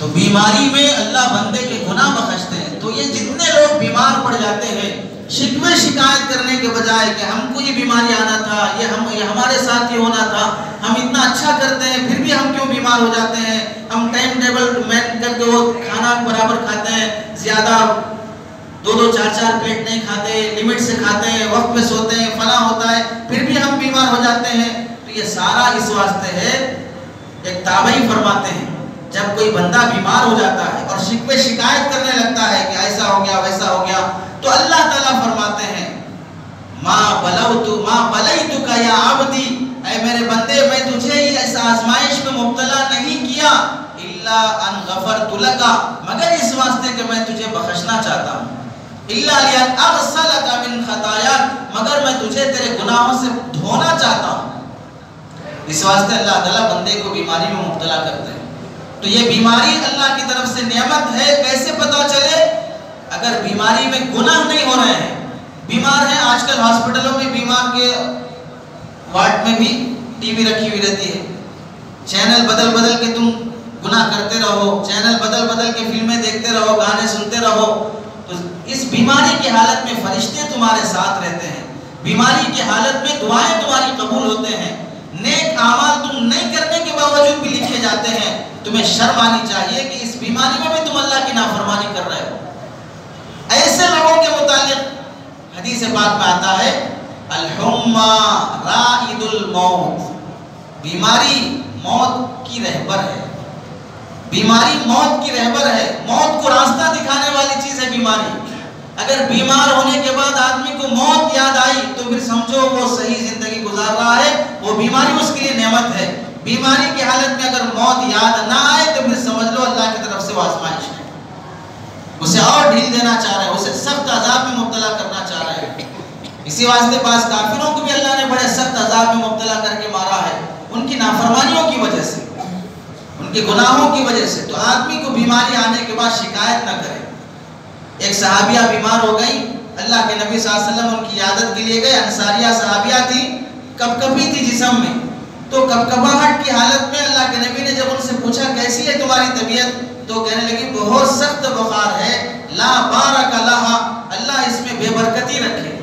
تو بیماری میں اللہ بندے کے گناہ بخشتے ہیں. تو یہ جتنے لوگ بیمار پڑ جاتے ہیں شکوے شکایت کرنے کے بجائے کہ ہم کو یہ بیماری آنا تھا، یہ ہمارے ساتھ یہ ہونا تھا، ہم اتنا اچھا کرتے ہیں پھر بھی ہم کیوں بیمار ہو جاتے ہیں، ہم ٹائم ٹیبل مین کر کے وہ کھانا برابر کھاتے ہیں، زیادہ 2-2 4-4 پلیٹ نہیں کھاتے، لمٹ سے کھاتے ہیں، وقت پہ سوتے ہیں، فلاں ہوتا ہے، پھر بھی ہم بیمار ہو جاتے ہیں. تو یہ سارا اس واسطے ہے. ایک تابعی فرماتے ہیں جب کوئی بندہ بیمار ہو جاتا ہے اور شکوے شکایت کرنے لگتا ہے کہ ایسا ہو گیا ویسا ہو گیا، تو اللہ تعالیٰ فرماتے ہیں ما بلیتک یا عبدی، اے میرے بندے میں تجھے اس آزمائش میں مبتلا نہیں کیا الا ان غفرت لک، مگر اس واسطے کہ میں تجھے بخشنا چاہتا ہوں، الا لان اغسلک من خطایاک، مگر میں تجھے تیرے گناہوں سے دھونا چاہتا ہوں. اس واسطے اللہ تعالیٰ بندے کو بیماری میں مبتلا کرتے ہیں. تو یہ بیماری اللہ کی طرف سے نعمت ہے. کیسے پتا چلے؟ اگر بیماری میں گناہ نہیں ہو رہے ہیں. بیمار ہیں آج کل ہاسپٹلوں میں، بیمار کے وارڈ میں بھی ٹی وی رکھی ہوئی رہتی ہے، چینل بدل بدل کے تم گناہ کرتے رہو، چینل بدل بدل کے فلمیں دیکھتے رہو، گانے سنتے رہو. تو اس بیماری کی حالت میں فرشتے تمہارے ساتھ رہتے ہیں، بیماری کی حالت میں دعائیں تمہاری قبول ہوتے ہیں، نیک اعمال تم نہیں کرنے کے باوجود بھی لکھے جاتے ہیں. تمہیں شرم آنی چاہیے کہ اس بیماری میں بھی تم اللہ کی نافرمانی کر رہے ہو. ایسے لوگوں کے متعلق حدیث پاک میں آتا ہے الحمّا رائد الموت، بیماری موت کی رہبر ہے. بیماری موت کی رہبر ہے، موت کو راستہ دکھانے والی چیز ہے بیماری. اگر بیمار ہونے کے بعد آدمی کو موت یاد آئی تو پھر سمجھو وہ صحیح زندگی گزار رہا ہے، وہ بیماری اس کے لیے نعمت ہے. بیماری کی حالت میں اگر موت یاد نہ آئے تو پھر سمجھ لو اللہ کی طرف سے وہ آزمائش ہے، اسے اور ڈھیل دینا چاہ رہے ہیں، اسے سخت عذاب میں مبتلا کرنا چاہ رہے ہیں. اسی واسطے بعض کافروں کو بھی اللہ نے بڑے سخت عذاب میں مبتلا کر کے مارا ہے، ان کی نافرمانیوں کی وجہ سے، ان کے گناہوں کی وجہ سے. تو آدمی کو بیماری آنے کے بعد شکایت نہ کرے. ایک صحابیہ بیمار ہو گئی، اللہ کے نبی صلی اللہ علیہ وسلم ان کی عیادت کے لیے گئے. انصاریہ صحابیہ تھی، کپکپی تھی جسم میں، تو کپکپاہٹ کی حالت میں اللہ کے نبی نے جب ان سے پوچھا کیسی ہے تمہاری طبیعت، تو کہنے لگی بہت سخت بخار ہے، لا بارک لہا، اللہ اس میں بے برکتی رکھے.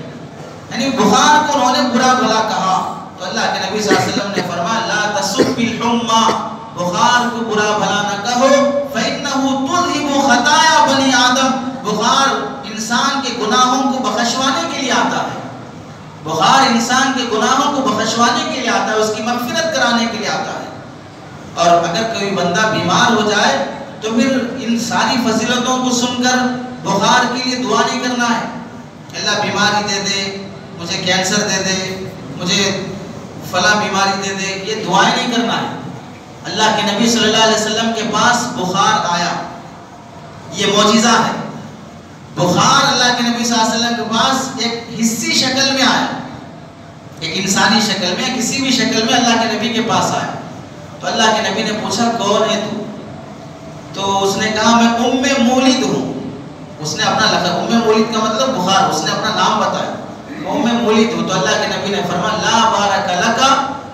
یعنی بخار کو انہوں نے برا بھلا کہا. تو اللہ کے نبی صلی اللہ علیہ وسلم نے فرمایا لا تسب الحمّا، بخار کو برا بھلا نہ کہو، فإنہ تذہب خطایا بنی آدم، بخار انسان کے گناہوں کو بخشوانے کے لیے آتا ہے. بخار انسان کے گناہوں کو بخشوانے کے لیے آتا ہے، اس کی مغفرت کرانے کے لیے آتا ہے. اور اگر کوئی بندہ بیمار ہو جائے تو پھر ان ساری فضیلتوں کو سن کر بخار کے لیے دعا نہیں کرنا ہے، اللہ بیماری دے دے، مجھے کینسر دے دے، مجھے فلاں بیماری دے دے، یہ دعائیں نہیں کرنا ہے. اللہ کے نبی صلی اللہ علیہ وسلم کے پاس بخار آیا، یہ معجزہ ہے. بخار اللہ کے نبی صلی اللہ علیہ وسلم کے پاس ایک حصی شکل میں آیا، ایک انسانی شکل میں، کسی بھی شکل میں اللہ کے نبی کے پاس آیا. تو اللہ کے نبی نے پوچھا کون ہے تو اس نے کہا میں ام مولد ہوں. اس نے اپنا لقب، ام مولد کا مطلب بخار، اس نے اپنا نام بتایا، ام مولد ہوں. تو اللہ کے نبی نے فرمایا لا بارک لک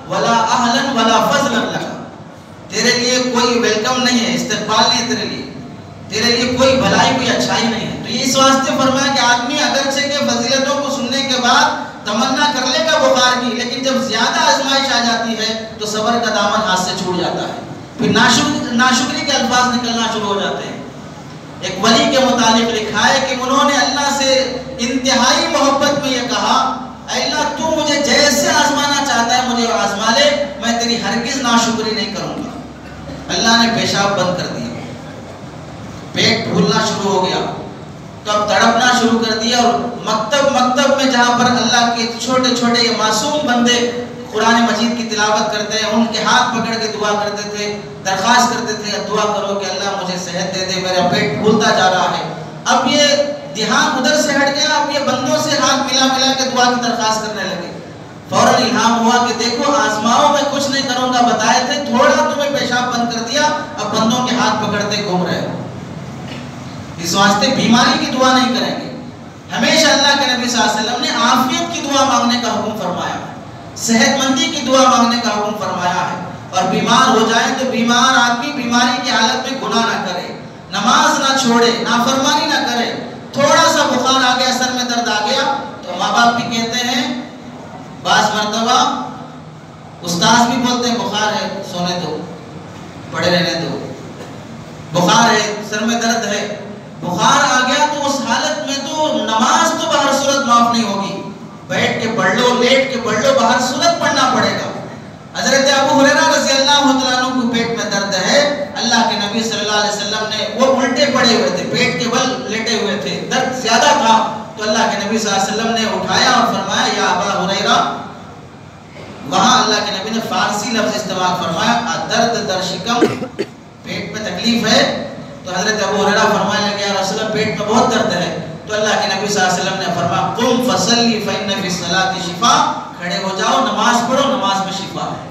ولا اہلا ولا فضلا لک، تیرے لیے کوئی ویلکم نہیں ہے، استقبال نہیں ہے تیرے لیے، تیرے لیے کوئی بھلائی کوئی اچھائی نہیں ہے. تو یہ اس واسطے فرمایا کہ آدمی اگرچہ کہ فضیلتوں کو سننے کے بعد تمنا کر لے گا بخار کی، لیکن جب زیادہ آزمائش آ جاتی ہے تو صبر کا دامن ہاتھ سے چھوٹ جاتا ہے، پھر ناشکری کے الفاظ نکلنا شروع ہو جاتے ہیں. ایک ولی کے متعلق لکھا ہے کہ انہوں نے اللہ سے انتہائی محبت میں یہ کہا اے اللہ تو مجھے جیسے آزمانا چاہتا ہے مجھے آزما لے، میں تیری ہرگز ناشکری نہیں کروں گا. اللہ نے پیشاب بند کر دیا، پیٹ پھولنا شروع ہو گیا، تو اب تڑپنا شروع کر دیا. اور مکتب میں جہاں پر اللہ کے چھوٹے چھوٹے یہ معصوم بندے قرآن مجید کی تلاوت کرتے ہیں، ان کے ہاتھ پکڑ کے دعا کرتے تھے، درخواست کرتے تھے دعا کرو کہ اللہ مجھے صحت دے دے، میرا پیٹ پھولتا جا رہا ہے. اب یہ دھیان ادھر سے ہٹ گیا، اب یہ بندوں سے ہاتھ ملا ملا کے دعا کی درخواست کرنے لگے. فوراً الہام ہوا کہ دیکھو آزماؤ میں کچھ نہیں کروں گا، بتائے تھے تھوڑا تمہیں پیشاب بند کر دیا، اب بندوں کے ہاتھ پکڑتے گھوم رہے ہو. اس واسطے بیماری کی دعا نہیں کریں گے. ہمیشہ اللہ کے نبی صلی اللہ علیہ وسلم نے عافیت کی دعا مانگنے کا حکم فرمایا ہے، صحت مندی کی دعا مانگنے کا حکم فرمایا ہے. اور بیمار ہو جائے تو بیمار آدمی بیماری کی حالت میں گناہ نہ کرے، نماز نہ چھوڑے، نافرمانی نہ کرے. تھوڑا سا بخار آ گیا، سر میں درد آ گیا تو ماں باپ بھی کہتے ہیں، بعض مرتبہ استاذ بھی بولتے ہیں بخار ہے سونے دو، پڑے رہنے دو، بخار ہے سر میں درد ہے. بخار آ گیا تو اس حالت میں تو نماز تو بہر صورت معاف نہیں ہوگی. بیٹھ کے پڑھ لو، لیٹ کے پڑھ لو، بہر صورت پڑھنا پڑے گا. حضرت ابو ہریرہ رضی اللہ تعالیٰ عنہ کو پیٹ میں درد ہے، اللہ کے نبی صلی اللہ علیہ وسلم نے، وہ الٹے پڑے ہوئے تھے، پیٹ کے بل لیٹے ہوئے تھے، درد زیادہ تھا، تو اللہ کے نبی صلی اللہ علیہ وسلم نے اٹھایا اور فرمایا یا ابا ہریرہ. وہاں اللہ کے نبی نے فارسی لفظ استعمال فرمایا درد در شکم، پیٹ میں تکلیف ہے. تو حضرت ابو ہریرہ فرمانے لگے یا رسول اللہ پیٹ میں بہت درد ہے. تو اللہ کے نبی صلی اللہ علیہ وسلم نے فرمایا قم فصلی فإن فی الصلاۃ شفاء، کھڑے ہو جاؤ، نماز پڑھو، نماز میں شفا ہے.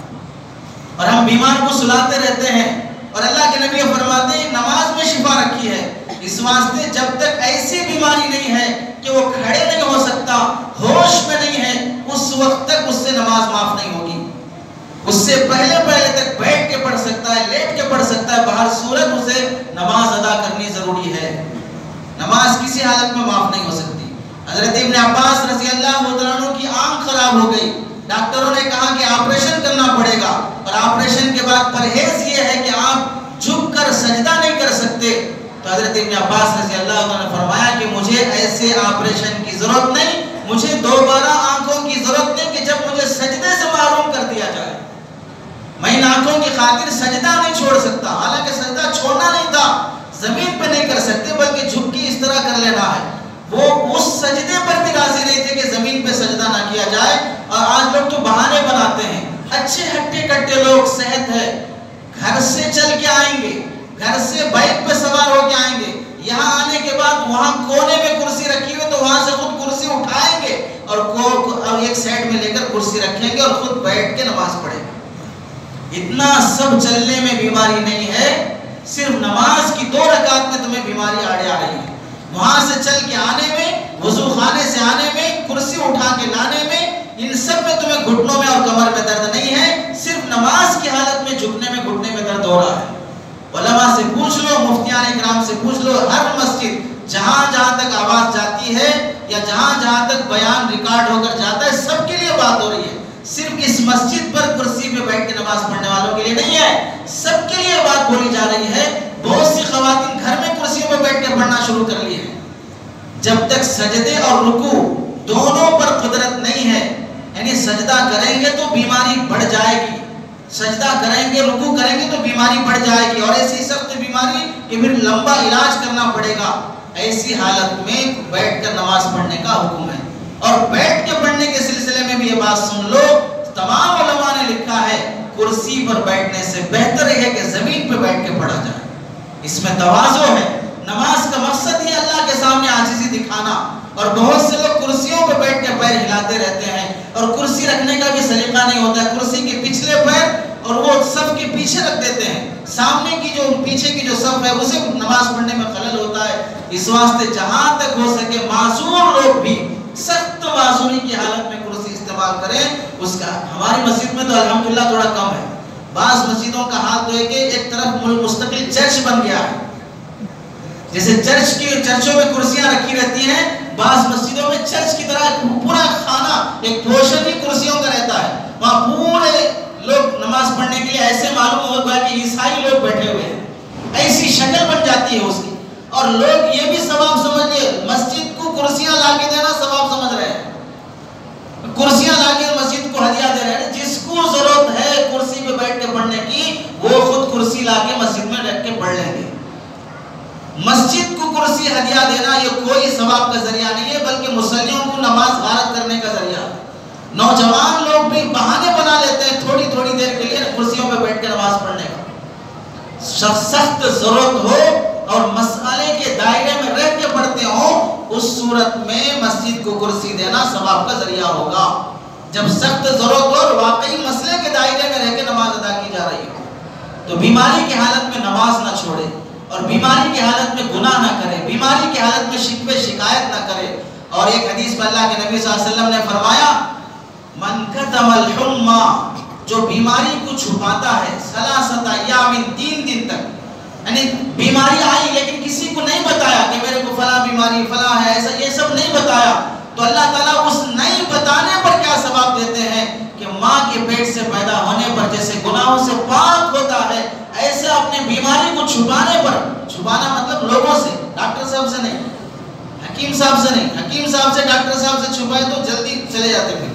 اور ہم بیمار کو سلاتے رہتے ہیں اور اللہ کے نبی فرماتے ہیں نماز میں شفا رکھی ہے. اس واسطے جب تک ایسی بیماری نہیں ہے کہ وہ کھڑے نہیں ہو سکتا، ہوش میں نہیں ہے، اس وقت تک اس سے نماز معاف نہیں ہوگی. اس سے پہلے تک بیٹھ کے پڑھ سکتا ہے، لیٹ کے پڑھ سکتا ہے، بہر صورت اسے نماز ادا کرنی ضروری ہے. نماز کسی حالت میں معاف نہیں ہو سکتی. حضرت ابن عباس رضی اللہ عنہ کی آنکھ خراب ہو گئی، ڈاکٹروں نے کہا کہ آپریشن کرنا پڑے گا، اور آپریشن کے بعد پرہیز یہ ہے کہ آپ جھک کر سجدہ نہیں کر سکتے. تو حضرت ابن عباس رضی اللہ عنہ نے فرمایا کہ مجھے ایسے آپریشن کی ضرورت نہیں، مجھے دوبارہ آنکھوں کی ضرورت نہیں کہ جب مجھے سجدے سے محروم کر دیا جائے. میں ان آنکھوں کی خاطر سجدہ نہیں چھوڑ سکتا. حالانکہ سجدہ چھوڑنا نہیں تھا، زمین پہ نہیں کر سکتے بلکہ جھک کے اس طرح کر لینا ہے. وہ اس سجدے پر بھی راضی نہیں تھے کہ زمین پہ سجدہ نہ کیا جائے. اور آج لوگ تو بہانے بناتے ہیں، اچھے ہٹے کٹے لوگ، صحت ہے، گھر سے چل کے آئیں گے، گھر سے بائک پہ سوار ہو کے آئیں گے، یہاں آنے کے بعد وہاں کونے میں کرسی رکھی ہوئی تو وہاں سے خود کرسی اٹھائیں گے اور ایک سائڈ میں لے کر کرسی رکھیں گے اور خود بیٹھ کے نماز پڑھیں گے. اتنا سب چلنے میں بیماری نہیں ہے، صرف نماز کی 2 رکعت میں تمہیں بیماری آڑے آ رہی ہے. وہاں سے چل کے آنے میں، وضو خانے سے آنے میں، کرسی اٹھا کے لانے میں، ان سب میں تمہیں گھٹنوں میں اور کمر میں درد نہیں ہے. صرف نماز کی حالت میں جھکنے میں، گھٹنے میں درد ہو رہا ہے. علماء سے پوچھ لو، مفتیان اکرام سے پوچھ لو، ہر مسجد جہاں جہاں تک آواز جاتی ہے یا جہاں جہاں تک بیان ریکارڈ ہو کر جاتا ہے، سب کے لیے بات ہو رہی ہے. صرف اس مسجد پر کرسی پہ بیٹھ کے نماز پڑھنے والوں کے لیے نہیں ہے، سب کے لیے بات بولی جا رہی ہے. بہت سی خواتین گھر میں کرسیوں پہ بیٹھ کے پڑھنا شروع کر لی ہے. جب تک سجدے اور رکوع دونوں پر قدرت نہیں ہے، یعنی سجدہ کریں گے تو بیماری بڑھ جائے گی، سجدہ کریں گے، رکوع کریں گے تو بیماری بڑھ جائے گی، اور ایسی سخت بیماری کہ پھر لمبا علاج کرنا پڑے گا. ایسی حالت میں بیٹھ کر نماز پڑھنے کا حکم ہے. اور بیٹھ کے پڑھنے کے سلسلے میں بھی یہ بات سن لو، تمام علماء نے لکھا ہے کرسی پر بیٹھنے سے بہتر ہے کہ زمین پر بیٹھ کے پڑھا جائے. اس میں تواضع ہے. نماز کا مقصد ہی اللہ کے سامنے عاجزی دکھانا، اور بہت سے لوگ کرسیوں پہ بیٹھ کے پیر ہلاتے رہتے ہیں، اور کرسی رکھنے کا بھی سلیقہ نہیں ہوتا ہے. کرسی کے پچھلے پیر اور وہ صف کے پیچھے رکھ دیتے ہیں، سامنے کی جو پیچھے کی جو صف ہے اسے نماز پڑھنے میں خلل ہوتا ہے. اس واسطے جہاں تک ہو سکے معذور لوگ بھی سخت معذوری کی حالت میں کرسی استعمال کریں. اس کا ہماری مسجد میں تو الحمدللہ تھوڑا کم ہے. بعض مسجدوں کا حال تو ہے کہ ایک طرف مستقل چرچ بن گیا ہے، جیسے چرچوں میں کرسیاں رکھی رہتی ہیں، بعض مسجدوں میں چرچ کی طرح پورا خانہ ایک پورشن ہی کرسیوں کا رہتا ہے. وہاں پورے لوگ نماز پڑھنے کے لیے ایسے معلوم ہوگا کہ عیسائی لوگ بیٹھے ہوئے ہیں، ایسی شکل بن جاتی ہے اس کی. اور لوگ یہ بھی ثواب سمجھ لیے، مسجد کو کرسیاں لا کے دینا ثواب سمجھ رہے ہیں، کرسیاں لا کے مسجد کو ہدیہ دے رہے ہیں. جس کو ضرورت ہے کرسی پہ بیٹھ کے پڑھنے کی، وہ خود کرسی لا کے مسجد میں رکھ کے پڑھ لیں گے. مسجد کو کرسی ہدیہ دینا یہ کوئی ثواب کا ذریعہ نہیں ہے، بلکہ مصلیوں کو نماز غارت کرنے کا ذریعہ ہے. نوجوان لوگ بھی بہانے بنا لیتے ہیں تھوڑی تھوڑی دیر کے لیے کرسیوں پہ بیٹھ کے نماز پڑھنے کا. سخت ضرورت ہو اور مسئلے کے دائرے میں رہ کے پڑھتے ہوں، اس صورت میں مسجد کو کرسی دینا ثواب کا ذریعہ ہوگا. جب سخت ضرورت ہو اور واقعی مسئلے کے دائرے میں رہ کے نماز ادا کی جا رہی ہو، تو بیماری کی حالت میں نماز نہ چھوڑے، اور بیماری کی حالت میں گناہ نہ کرے، بیماری کی حالت میں شکوے شکایت نہ کرے. اور ایک حدیث میں اللہ کے نبی صلی اللہ علیہ وسلم نے فرمایا من کتم الحمى، جو بیماری کو چھپاتا ہے، 3 ایام 3 دن تک، یعنی بیماری آئی لیکن کسی کو نہیں بتایا کہ میرے کو فلاں بیماری فلاں ہے ایسا، یہ سب نہیں بتایا، تو اللہ تعالیٰ اس نہیں بتانے پر کیا ثواب دیتے ہیں کہ ماں کے پیٹ سے پیدا ہونے پر جیسے گناہوں سے پاک ہوتا ہے، ایسے اپنے بیماری کو چھپانے پر، چھپانا مطلب لوگوں سے، ڈاکٹر صاحب سے نہیں، حکیم صاحب سے نہیں، حکیم صاحب سے ڈاکٹر صاحب سے چھپائے تو جلدی چلے جاتے پھر،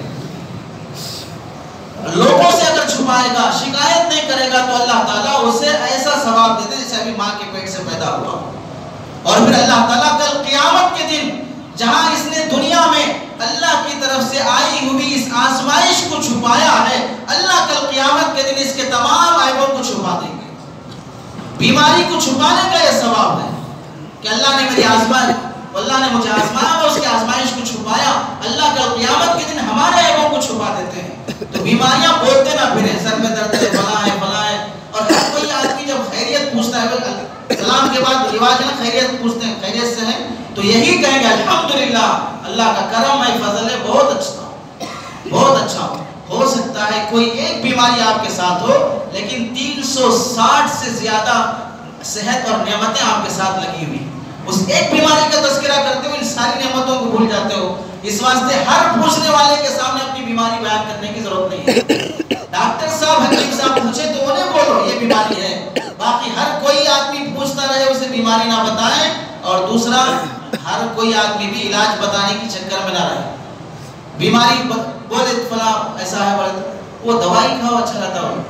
لوگوں سے اگر چھپائے گا، شکایت نہیں کرے گا تو اللہ تعالیٰ اسے ایسا ثواب دیتے جیسے ابھی ماں کے پیٹ سے پیدا ہوا۔ اور پھر اللہ تعالیٰ کل قیامت کے دن جہاں اس نے دنیا میں اللہ کی طرف سے آئی ہوئی اس آزمائش کو چھپایا ہے، اللہ کل قیامت کے دن اس کے تمام عیبوں کو چھپا دیں گے۔ بیماری کو چھپانے کا یہ ثواب ہے کہ اللہ نے میری آزمائش، اللہ نے مجھے آزمایا اور اس کی آزمائش کو چھپایا، اللہ کل قیامت کے دن ہمارے عیبوں کو چھپا دیتے ہیں۔ تو بیماریاں بولتے نہ پھریں، سر میں درد ہے فلاں ہے فلاں ہے، اور ہر کوئی آدمی جب خیریت پوچھتا ہے، سلام کے بعد رواج ہے نا خیریت پوچھتے ہیں، خیریت سے ہیں تو یہی کہیں گے الحمدللہ، اللہ کا کرم ہے، فضل ہے، بہت اچھا بہت اچھا۔ ہو سکتا ہے کوئی ایک بیماری آپ کے ساتھ ہو لیکن 360 سے زیادہ صحت اور نعمتیں آپ کے ساتھ لگی ہوئی، اس ایک بیماری کا تذکرہ کرتے ہو ان ساری نعمتوں کو بھول جاتے ہو۔ اس واسطے ہر پوچھنے والے کے سامنے اپنی بیماری بیان کرنے کی ضرورت نہیں ہے۔ ڈاکٹر صاحب حکیم صاحب پوچھے تو انہیں بولو یہ بیماری ہے، باقی ہر کوئی آدمی پوچھتا رہے اسے بیماری نہ بتائیں، اور دوسرا ہر کوئی آدمی بھی علاج بتانے کی چکر میں نہ رہے۔ بیماری بولے فلاں ایسا ہے بولے وہ دوائی کھاؤ اچھا رہتا ہو،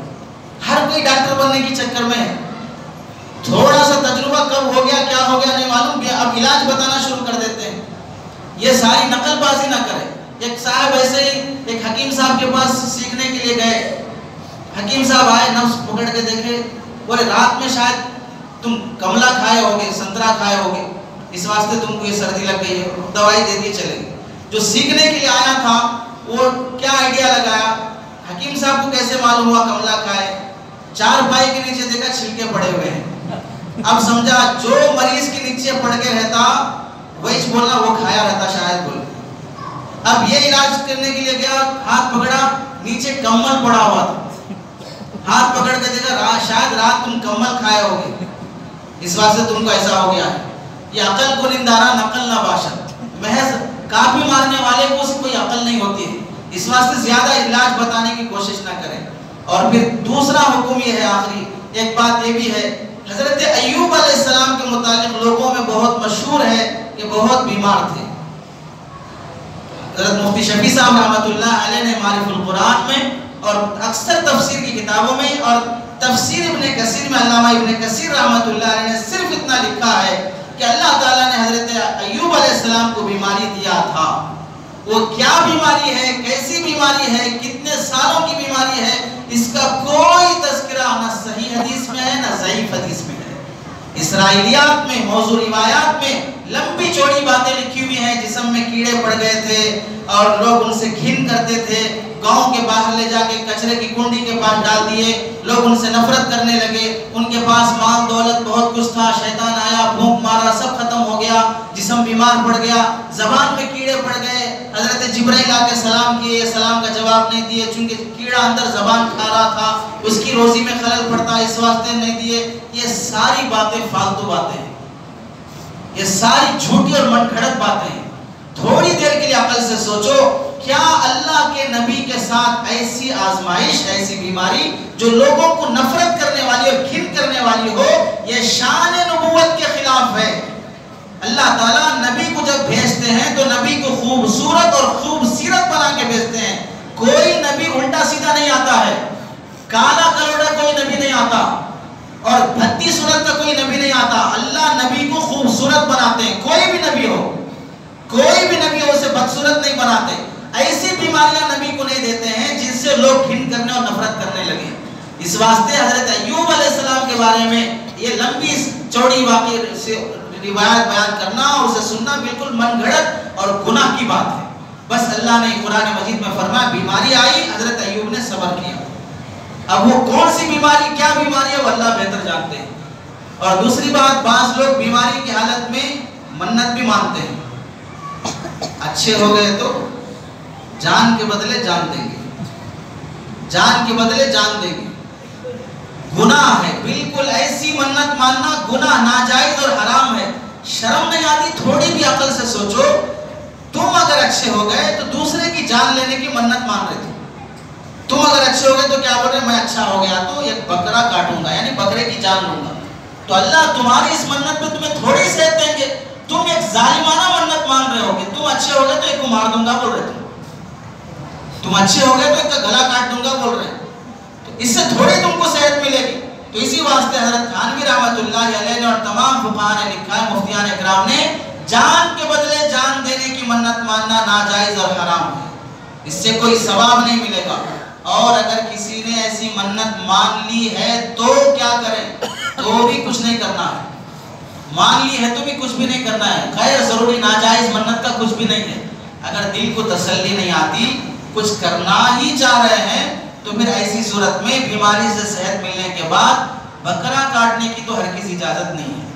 ہر کوئی ڈاکٹر بننے کی چکر میں ہے، تھوڑا سا تجربہ کب ہو گیا کیا ہو گیا نہیں معلوم، اب علاج بتانا شروع کر دیتے ہیں۔ یہ ساری نقل بازی نہ کرے۔ ایک صاحب ایسے ہی ایک حکیم صاحب کے پاس سیکھنے کے لیے گئے، حکیم صاحب آئے، نفس پکڑ کے دیکھے، بولے رات میں شاید تم کملا کھائے ہوگے، سنترا کھائے ہوگے، اس واسطے تم کو یہ سردی لگ گئی ہے، دوائی دے دی چلے گئی۔ جو سیکھنے کے لیے آیا تھا وہ کیا آئیڈیا لگایا، حکیم صاحب کو کیسے معلوم ہوا کملا کھائے، چار پائی کے نیچے دیکھا چھلکے پڑے ہوئے ہیں، اب سمجھا جو مریض کے نیچے پڑ کے رہتا وہی بولنا وہ کھایا رہتا شاید بول۔ اب یہ علاج کرنے کے لیے گیا، ہاتھ پکڑا نیچے کمل پڑا ہوا تھا، ہاتھ پکڑ کے دیکھا شاید رات تم کمل کھائے ہوگے اس واسطے تم کو ایسا ہو گیا ہے۔ یہ عقل کو نندارا نقل نہ باشد، محض کاپی مارنے والے کو اس کوئی عقل نہیں ہوتی ہے، اس واسطے زیادہ علاج بتانے کی کوشش نہ کریں۔ اور پھر دوسرا حکم یہ ہے، آخری ایک بات یہ بھی ہے، حضرت ایوب علیہ السلام کے متعلق لوگوں میں بہت مشہور ہے کہ بہت بیمار تھے۔ حضرت مفتی شفیع صاحب رحمۃ اللہ علیہ نے معارف القرآن میں اور اکثر تفسیر کی کتابوں میں اور تفسیر ابن کثیر میں علامہ ابن کثیر رحمۃ اللہ علیہ نے صرف اتنا لکھا ہے کہ اللہ تعالیٰ نے حضرت ایوب علیہ السلام کو بیماری دیا تھا۔ وہ کیا بیماری ہے، کیسی بیماری ہے، کتنے سالوں کی بیماری ہے، اس کا کوئی تذکرہ نہ صحیح حدیث میں ہے نہ ضعیف حدیث میں ہے۔ اسرائیلیات میں، موضوع روایات میں لمبی چوڑی باتیں لکھی ہوئی ہیں، جسم میں کیڑے پڑ گئے تھے اور لوگ ان سے گھن کرتے تھے، گاؤں کے باہر لے جا کے کچرے کی کنڈی کے پاس ڈال دیے، لوگ ان سے نفرت کرنے لگے، ان کے پاس مال دولت بہت کچھ تھا، شیطان آیا بھونک مارا، سب ختم ہو گیا، جسم بیمار پڑ گیا، زبان میں کیڑے پڑ گئے، حضرت جبرائیل آ کے سلام کیے، سلام کا جواب نہیں دیے، چونکہ کیڑا اندر زبان کھا رہا تھا، اس کی روزی میں خلل پڑتا، اس واسطے نہیں دیے۔ یہ ساری باتیں فالتو باتیں ہیں، یہ ساری جھوٹی اور من گھڑت باتیں ہیں۔ تھوڑی دیر کے لیے عقل سے سوچو، کیا اللہ کے نبی کے ساتھ ایسی آزمائش، ایسی بیماری جو لوگوں کو نفرت کرنے والی اور گھن کرنے والی ہو، یہ شان نبوت کے خلاف ہے۔ اللہ تعالیٰ نبی کو جب بھیجتے ہیں تو نبی کو خوبصورت اور خوبصیرت بنا کے بھیجتے ہیں، کوئی نبی الٹا سیدھا نہیں آتا ہے، کالا کلوڑا کوئی نبی نہیں آتا اور بھدی صورت کا کوئی نبی نہیں آتا۔ اللہ نبی کو خوبصورت بناتے ہیں، کوئی بھی نبی ہو، کوئی بھی نبی ہو اسے بدصورت نہیں بناتے۔ ایسی بیماریاں نبی کو نہیں دیتے ہیں جن سے لوگ گھن کرنے اور نفرت کرنے لگے۔ اس واسطے حضرت ایوب علیہ السلام کے بارے میں یہ لمبی چوڑی واقعی روایت بیان کرنا اور اسے سننا بالکل من گھڑت اور گناہ کی بات ہے۔ بس اللہ نے قرآن مجید میں فرمایا بیماری آئی، حضرت ایوب نے صبر کیا۔ اب وہ کون سی بیماری، کیا بیماری ہے، وہ اللہ بہتر جانتے ہیں۔ اور دوسری بات، بعض لوگ بیماری کی حالت میں منت بھی مانتے ہیں، اچھے ہو گئے تو جان کے بدلے جان دیں گے، جان کے بدلے جان دیں گے، گناہ ہے، بالکل ایسی منت ماننا گناہ، ناجائز اور حرام ہے۔ شرم نہیں آتی؟ تھوڑی بھی عقل سے سوچو، تم اگر اچھے ہو گئے تو دوسرے کی جان لینے کی منت مان رہے تھے، تم اگر اچھے ہو گئے تو کیا بول رہے ہیں؟ میں اچھا ہو گیا تو ایک بکرا کاٹوں گا، یعنی بکرے کی جان لوں گا۔ تو اللہ تمہاری اس منت میں تمہیں تھوڑی صحت دیں گے، تم ایک ظالمانہ منت مان رہے ہو کہ تم اچھے ہو گئے تو ایک کو مار دوں گا بول رہے تم اچھے ہو گئے تو ایک کا گلا کاٹ دوں گا بول رہے ہیں، تو اس سے تھوڑی تم کو صحت ملے گی۔ تو اسی واسطے حضرت تھانوی رحمۃ اللہ علیہ نے اور تمام فقہاء نے لکھا ہے، مفتیان اکرام نے، جان کے بدلے جان دینے کی منت ماننا ناجائز اور حرام ہے، اس سے کوئی ثواب نہیں ملے گا۔ اور اگر کسی نے ایسی منت مان لی ہے تو کیا کریں؟ تو بھی کچھ نہیں کرنا ہے، مان لی ہے تو بھی کچھ بھی نہیں کرنا ہے، غیر ضروری ناجائز منت کا کچھ بھی نہیں ہے۔ اگر دل کو تسلی نہیں آتی، کچھ کرنا ہی چاہ رہے ہیں، تو پھر ایسی صورت میں بیماری سے صحت ملنے کے بعد بکرا کاٹنے کی تو ہرگز اجازت نہیں ہے،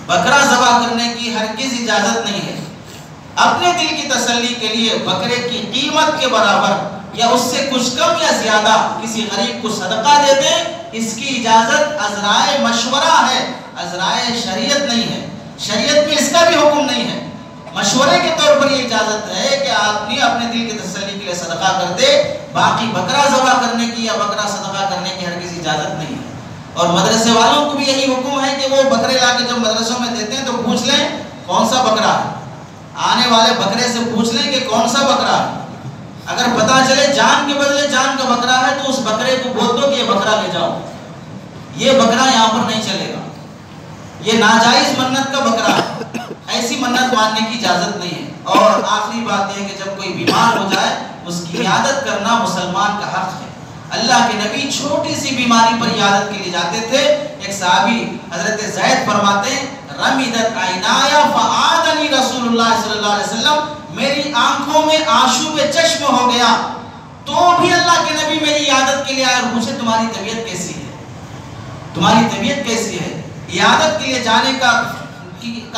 بکرا ذبح کرنے کی ہرگز اجازت نہیں ہے۔ اپنے دل کی تسلی کے لیے بکرے کی قیمت کے برابر یا اس سے کچھ کم یا زیادہ کسی غریب کو صدقہ دے دیں، اس کی اجازت ازرائے مشورہ ہے، ازرائے شریعت نہیں ہے، شریعت میں اس کا بھی حکم نہیں ہے۔ مشورے کے طور پر یہ اجازت ہے کہ آدمی اپنے دل کی تسلی کے لیے صدقہ کر دے، باقی بکرا ذبح کرنے کی یا بکرا صدقہ کرنے کی ہرگز اجازت نہیں ہے۔ اور مدرسے والوں کو بھی یہی حکم ہے کہ وہ بکرے لا کے جب مدرسوں میں دیتے ہیں تو پوچھ لیں کون سا بکرا ہے، آنے والے بکرے سے پوچھ لیں کہ کون سا بکرا ہے۔ اگر پتا چلے جان کے بدلے جان کا بکرا ہے تو اس بکرے کو بول دو کہ یہ بکرا لے جاؤ، یہ بکرا یہاں پر نہیں چلے گا، یہ ناجائز منت کا بکرا ہے، ایسی منت ماننے کی اجازت نہیں ہے۔ اور آخری بات یہ ہے کہ جب کوئی بیمار ہو جائے اس کی عیادت کرنا مسلمان کا حق ہے۔ اللہ کے نبی چھوٹی سی بیماری پر عیادت کے لیے جاتے تھے۔ ایک صحابی حضرت زید فرماتے ہیں، رمیدت عینایا فعادنی رسول اللہ صلی اللہ علیہ وسلم، میری آنکھوں میں آشوب چشم ہو گیا تو بھی اللہ کے نبی میری عیادت کے لیے آئے اور پوچھے تمہاری طبیعت کیسی ہے، تمہاری طبیعت کیسی ہے۔ عیادت کے لیے جانے کا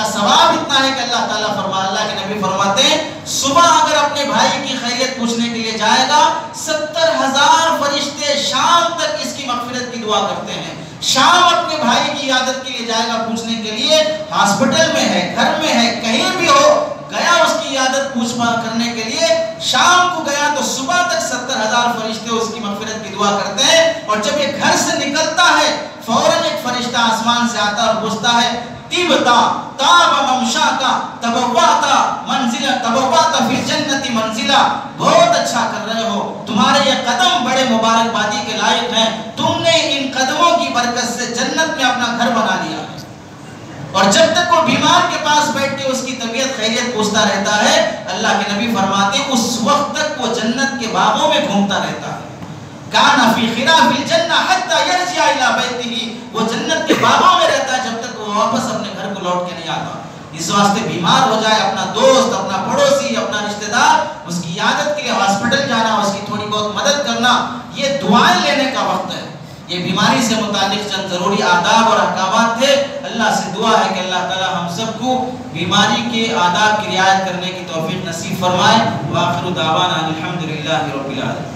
ثواب اتنا ہے کہ اللہ تعالیٰ اللہ کے نبی فرماتے ہیں، صبح اگر اپنے بھائی کی خیریت پوچھنے کے لیے جائے گا 70,000 فرشتے شام تک اس کی مغفرت کی دعا کرتے ہیں۔ شام اپنے بھائی کی عیادت کے لیے جائے گا پوچھنے کے لیے، ہاسپٹل میں ہے، گھر میں ہے، کہیں بھی ہو، گیا اس کی عیادت پوچھ کرنے کے لیے، شام کو گیا تو صبح تک 70,000 فرشتے اس کی مغفرت کی دعا کرتے ہیں۔ اور جب یہ گھر سے نکلتا ہے فوراً ایک فرشتہ آسمان سے آتا اور پوچھتا ہے، تیبتا تاب ممشاکا تبواتا منزلہ، تبواتا فی جنت منزلہ، بہت اچھا کر رہے ہو، تمہارے یہ قدم بڑے مبارکبادی کے لائق ہیں، تم نے ان قدموں کی برکت سے جنت میں اپنا گھر بنا لیا ہے۔ اور جب تک وہ بیمار کے پاس بیٹھ کے اس کی طبیعت خیریت پوچھتا رہتا ہے، اللہ کے نبی فرماتے ہیں اس وقت تک وہ جنت کے باغوں میں گھومتا رہتا ہے۔ کانا فی خلاف الجنہ حتی یرجع الی بیتہ، وہ جنت کے باغوں میں رہتا ہے جب تک وہ واپس اپنے گھر کو لوٹ کے نہیں آتا۔ اس واسطے بیمار ہو جائے اپنا دوست، اپنا پڑوسی، اپنا رشتہ دار، اس کی عیادت کے لیے ہاسپٹل جانا، اس کی تھوڑی بہت مدد کرنا، یہ دعائیں لینے کا وقت ہے۔ یہ بیماری سے متعلق چند ضروری آداب اور احکامات تھے۔ اللہ سے دعا ہے کہ اللہ تعالی ہم سب کو بیماری کے آداب کی رعایت کرنے کی توفیق نصیب فرمائے۔ وآخر دعوانا الحمدللہ رب العالمین۔